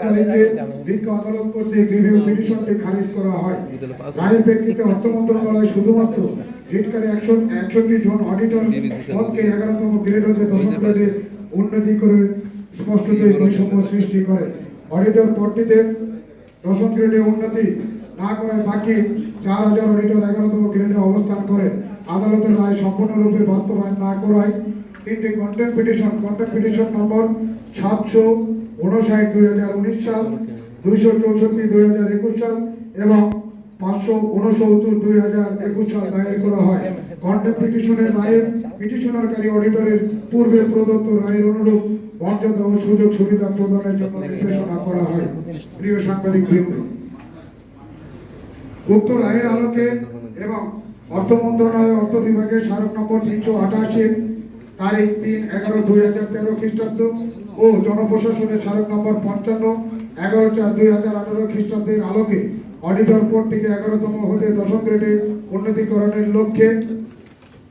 তারিখে বিজ্ঞ আদালত কর্তৃক রিভিউ পিটিশনটি খারিজ করা হয়। রায়ের প্রেক্ষিতে অর্থ মন্ত্রণালয় শুধুমাত্র রিটকারী 61 জন অডিটর পদকে 11তম গ্রেড হতে 10ম গ্রেডে উন্নতি করে স্পষ্টতই বৈষম্য সৃষ্টি করে। অডিটর পদটিতে 10ম গ্রেডে উন্নতি না করায় বাকি 4000 অডিটর 11তম গ্রেডে অবস্থান করে। আদালতের রায় সম্পূর্ণরূপে বাস্তবায়ন না করায় তিনটি কন্টেম্প পিটিশন নম্বর 759/2019 সাল, 264/2021 সাল এবং 569/2021 সাল দায়ের করা হয়। কন্টেম্প পিটিশনের রায়ে পিটিশনারকারী অডিটরের পূর্বে প্রদত্ত রায়ের অনুরূপ মর্যাদা ও সুযোগ সুবিধা প্রদানের জন্য নির্দেশনা করা হয়। প্রিয় সাংবাদিক বৃন্দ, উক্ত রায়ের আলোকে এবং অর্থ মন্ত্রণালয় অর্থ বিভাগের স্মারক নম্বর 388 তারিখ 3/11/2013 খ্রিস্টাব্দ ও জনপ্রশাসনের স্মারক নম্বর 55/11/4/2018 খ্রিস্টাব্দের আলোকে অডিটর পদটিকে 11তম হতে 10ম গ্রেডে উন্নতিকরণের লক্ষ্যে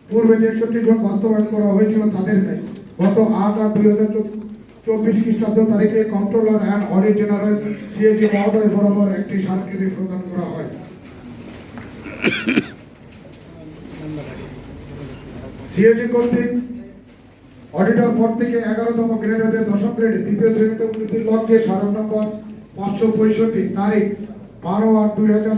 পূর্বে যে 61 জন বাস্তবায়ন করা হয়েছিল তাদের নেই গত 8/8/2024 খ্রিস্টাব্দ তারিখে controller and audit general CAG মহোদয় বরাবর একটি স্মারকলিপি প্রদান করা হয়। সিএজি কর্তৃক অডিটর পদ থেকে 11তম গ্রেড হতে 10ম গ্রেডে দ্বিতীয় শ্রেণীতে উন্নতির লক্ষ্যে স্মারক নম্বর 565 তারিখ 12/8/2000